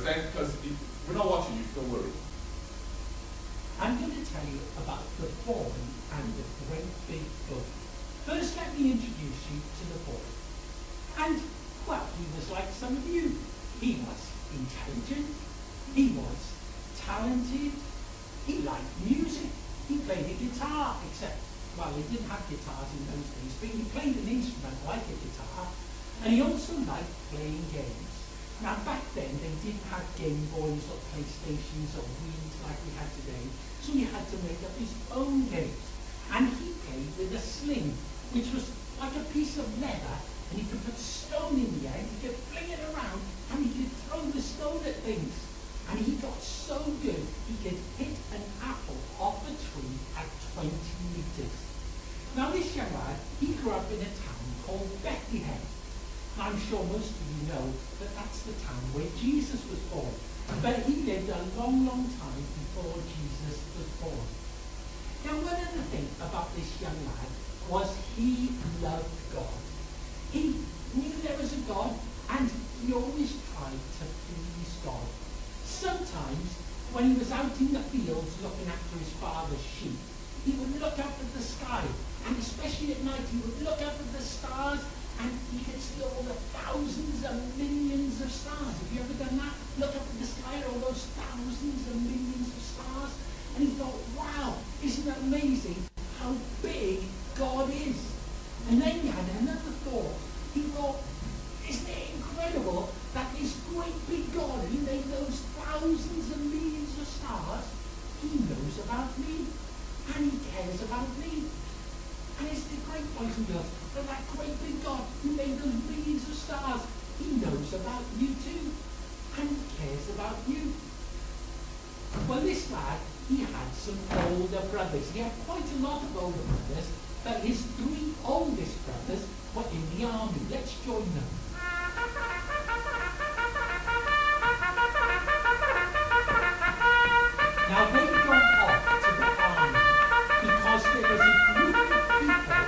then, because we're not watching you, don't worry. I'm going to tell you about the boy and the great big book. First, let me introduce you to the boy. And, well, he was like some of you. He was intelligent. He was talented. He liked music. He played a guitar, except, well, he didn't have guitars in those days, but he played an instrument like a guitar. And he also liked playing games. Now, back then, they didn't have Game Boys or PlayStations or Wii's like we have today, so he had to make up his own games. And he played with a sling, which was like a piece of leather, and he could put stone in the end, he could fling it around, and he could throw the stone at things. And he got so good, he could hit an apple off a tree at 20 meters. Now, this young lad, he grew up in a town called Bethlehem. I'm sure most of you know that that's the town where Jesus was born. But he lived a long, long time before Jesus was born. Now, one other thing about this young lad was he loved God. He knew there was a God, and he always tried to please God. Sometimes, when he was out in the fields looking after his father's sheep, he would look up at the sky, and especially at night, he would look up at the stars, and he could see all the thousands and millions of stars. Have you ever done that? Look up at the sky at all those thousands and millions of stars. And he thought, wow, isn't it amazing how big God is? And then he had another thought. He thought, isn't it incredible that this great big God who made those thousands and millions of stars, he knows about me, and he cares about me. And isn't it great, boys and girls, that that great big God who made those millions of stars, he knows about you too, and he cares about you. Well, this lad, he had some older brothers. He had quite a lot of older brothers, but his 3 oldest brothers were in the army. Let's join them. Now, they go off to the army because there was a group of people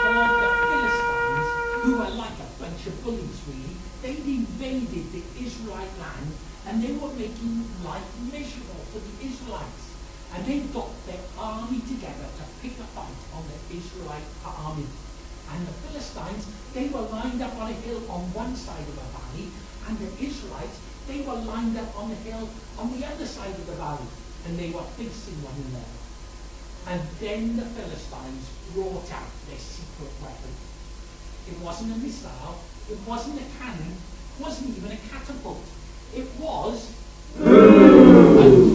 called the Philistines who were like a bunch of bullies, really. They'd invaded the Israelite land, and they were making life miserable for the Israelites. And they got their army together to pick a fight on the Israelite army. And the Philistines, they were lined up on a hill on one side of the valley, and the Israelites, they were lined up on the hill on the other side of the valley, and they were facing one another. And then the Philistines brought out their secret weapon. It wasn't a missile, it wasn't a cannon, it wasn't even a catapult. It was a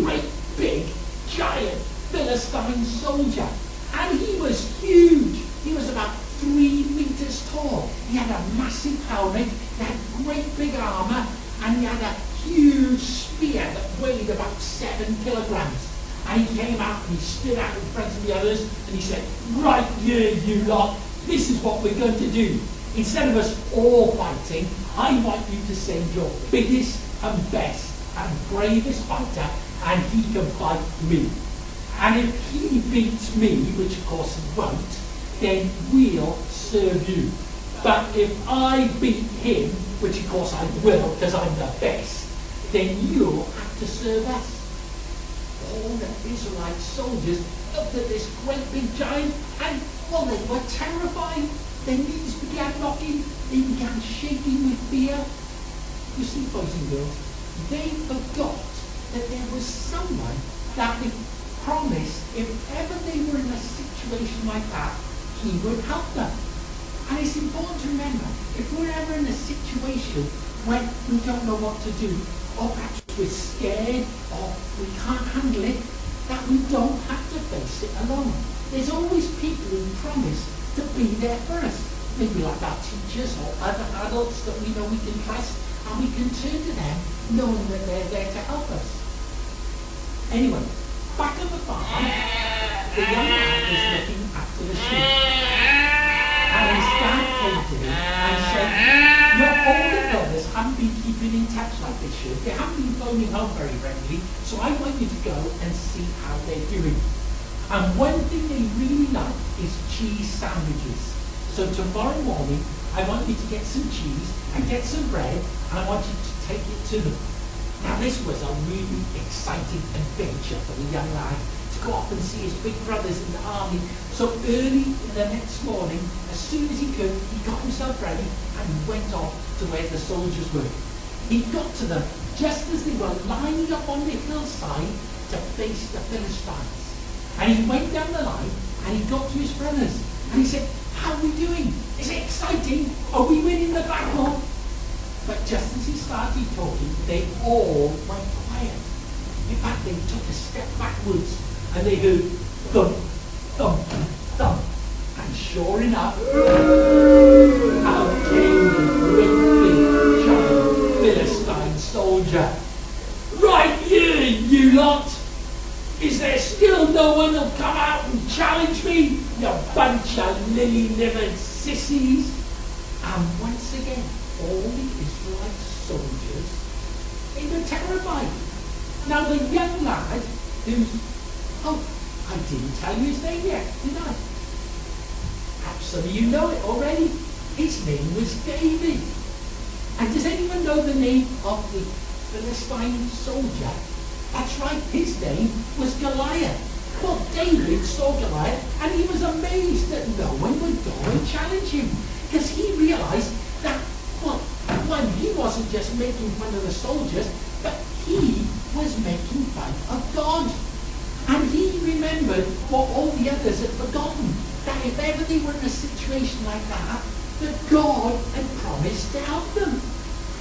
great big giant Philistine soldier. And he was huge. He was about 3 meters tall. He had a massive helmet, he had great big armor, and he had a huge spear that weighed about 7 kilograms. And he came out and he stood out in front of the others and he said, right here, you lot, this is what we're going to do. Instead of us all fighting, I want you to send your biggest and best and bravest fighter, and he can fight me. And if he beats me, which of course he won't, then we'll serve you. But if I beat him, which of course I will because I'm the best, then you'll have to serve us. All the Israelite soldiers looked at this great big giant, and well, they were terrified. Their knees began knocking, they began shaking with fear. You see, boys and girls, they forgot that there was someone that would promise if ever they were in a situation like that, he would help them. And it's important to remember, if we're ever in a situation when we don't know what to do, or perhaps we're scared, or we can't handle it, that we don't have to face it alone. There's always people who promise to be there for us. Maybe like our teachers or other adults that we know we can trust, and we can turn to them knowing that they're there to help us. Anyway, back at the farm, the young man was looking after the sheep. And his dad came to him and said, your older brothers haven't been keeping in touch like they should. They haven't been phoning home very regularly, so I want you to go and see how they're doing. And one thing they really like is cheese sandwiches. So tomorrow morning, I want you to get some cheese and get some bread, and I want you to take it to them. Now this was a really exciting adventure for the young lad to go off and see his big brothers in the army. So early the next morning, as soon as he could, he got himself ready and he went off to where the soldiers were. He got to them just as they were lining up on the hillside to face the Philistines. And he went down the line and he got to his brothers and he said, "How are we doing? Is it exciting? Are we winning the battle?" But just as he started talking, they all went quiet. In fact, they took a step backwards and they heard thump, thump, thump. And sure enough, out came the great big giant Philistine soldier. "Right here, you lot! Is there still no one who'll come out and challenge me, you bunch of lily-livered sissies?" And once again, all the Israelite soldiers, they were terrified. Now the young lad I didn't tell you his name yet, did I? Perhaps some of you know it already. His name was David. And does anyone know the name of the Philistine soldier? That's right, his name was Goliath. Well, David saw Goliath and he was amazed that no one would go and challenge him, because he realized that, well, one, he wasn't just making fun of the soldiers, but he was making fun of God. And he remembered what all the others had forgotten, that if ever they were in a situation like that God had promised to help them.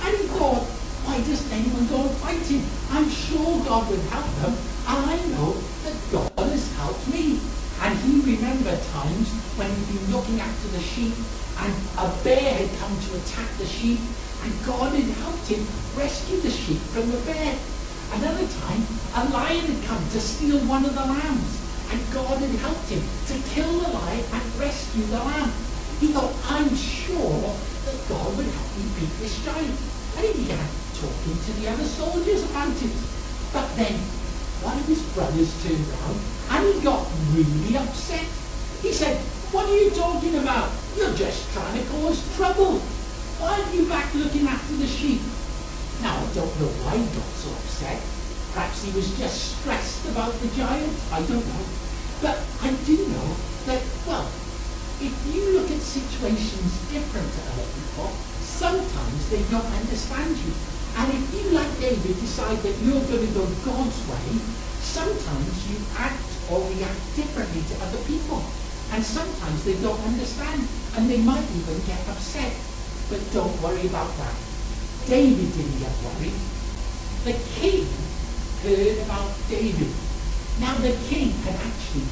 And he thought, why doesn't anyone go and fight him? I'm sure God would help them, and I know that God has helped me. And he remembered times when he'd been looking after the sheep, and a bear had come to attack the sheep, and God had helped him rescue the sheep from the bear. Another time, a lion had come to steal one of the lambs, and God had helped him to kill the lion and rescue the lamb. He thought, I'm sure that God would help me beat this giant. And he began talking to the other soldiers about it. But then, one of his brothers turned round, and he got really upset. He said, what are you talking about? You're just trying to cause trouble. Why aren't you back looking after the sheep? Now, I don't know why he got so upset. Perhaps he was just stressed about the giant. I don't know. But I do know that, well, if you look at situations different to other people, sometimes they don't understand you. And if you, like David, decide that you're going to go God's way, sometimes you act or react differently to other people. And sometimes they don't understand, and they might even get upset. But don't worry about that. David didn't get worried. The king heard about David. Now the king had actually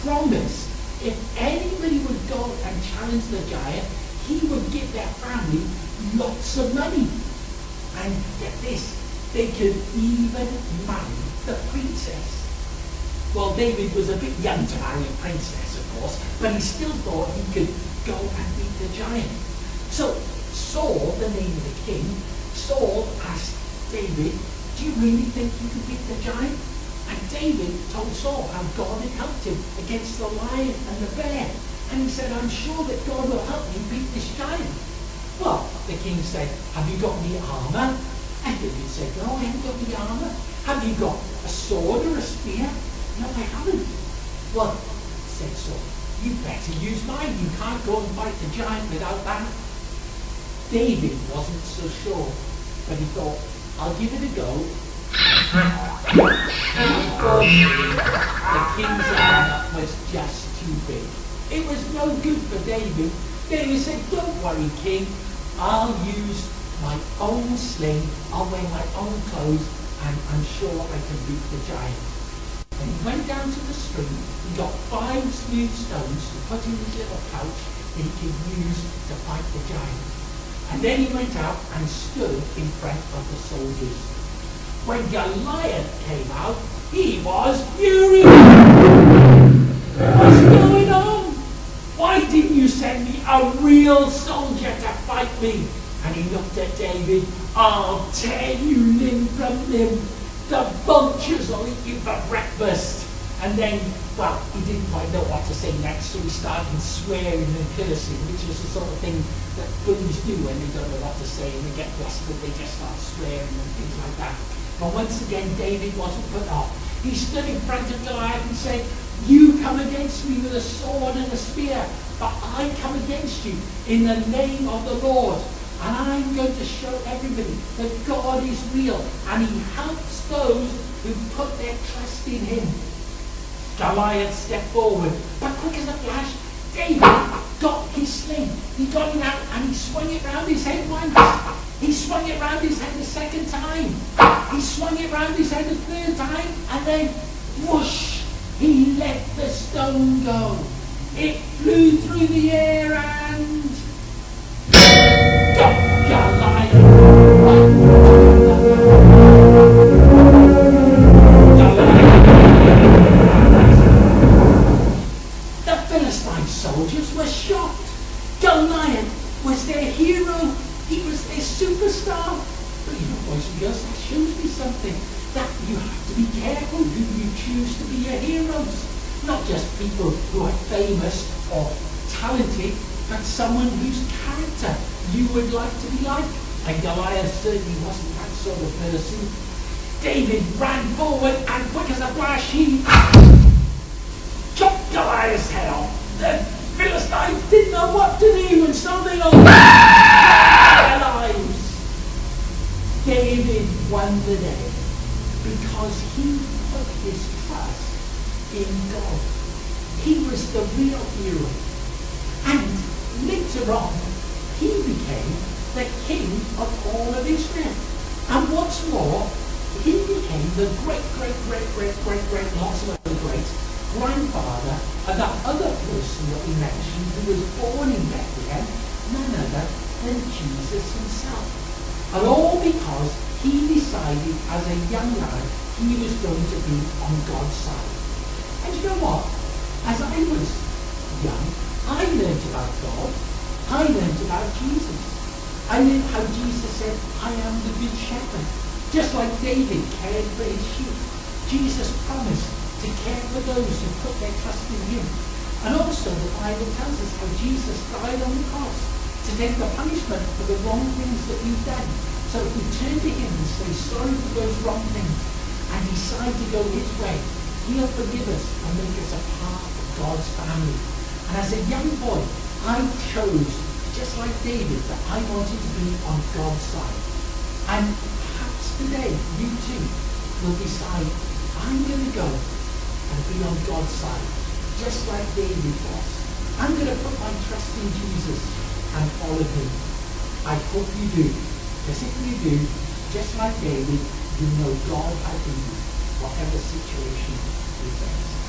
promised if anybody would go and challenge the giant, he would give their family lots of money. And get this, they could even marry the princess. Well, David was a bit young to marry a princess, of course, but he still thought he could go and beat the giant. So Saul, the name of the king, Saul asked David, do you really think you could beat the giant? And David told Saul how God had helped him against the lion and the bear. And he said, I'm sure that God will help me beat this giant. Well, the king said, have you got any armor? And David said, no, I haven't got any armor. Have you got a sword or a spear? No, I haven't. Well, said Saul, you better use mine. You can't go and fight the giant without that. David wasn't so sure, but he thought, I'll give it a go. The king's armor was just too big. It was no good for David. David said, don't worry, king. I'll use my own sling. I'll wear my own clothes, and I'm sure I can beat the giant. And he went down to the stream. He got 5 smooth stones to put in his little pouch that he could use to fight the giant. And then he went out and stood in front of the soldiers. When Goliath came out, he was furious. What's going on? Why didn't you send me a real soldier to fight me? And he looked at David. I'll tear you limb from limb. The vultures will eat you for breakfast. And then, well, he didn't quite know what to say next, so he started swearing and cursing, which is the sort of thing that bullies do when they don't know what to say and they get desperate, they just start swearing and things like that. But once again, David wasn't put off. He stood in front of Goliath and said, "You come against me with a sword and a spear, but I come against you in the name of the Lord. And I'm going to show everybody that God is real, and he helps those who put their trust in him." Goliath stepped forward, but quick as a flash, David got his sling. He got it out and he swung it round his head once. He swung it round his head a second time. He swung it round his head a third time, and then whoosh, he let the stone go. It flew through the air and got Goliath. The Philistine soldiers were shocked. Goliath was their hero. He was their superstar. But you know, boys and girls, that shows me something. That you have to be careful who you choose to be your heroes. Not just people who are famous or talented, but someone whose character you would like to be like. And Goliath certainly wasn't that sort of person. David ran forward and quick as a flash he chopped Goliath's head off. The Philistines didn't know what to do, and so they all lost their lives. David won the day because he put his trust in God. He was the real hero. And later on, he became the king of all of Israel. And what's more, he became the great grandfather of that other person that we mentioned who was born in Bethlehem, none other than Jesus himself. And all because he decided as a young lad he was going to be on God's side. And you know what? As I was young, I learned about God. I learned about Jesus. I learned how Jesus said, "I am the good shepherd." Just like David cared for his sheep, Jesus promised to care for those who put their trust in him. And also the Bible tells us how Jesus died on the cross to take the punishment for the wrong things that we've done. So if we turn to him and say sorry for those wrong things and decide to go his way, he'll forgive us and make us a part of God's family. And as a young boy, I chose, just like David, that I wanted to be on God's side. And perhaps today, you too will decide, I'm going to go and be on God's side, just like David was. I'm going to put my trust in Jesus and follow him. I hope you do. Because if you do, just like David, you know God has been you, whatever situation you face.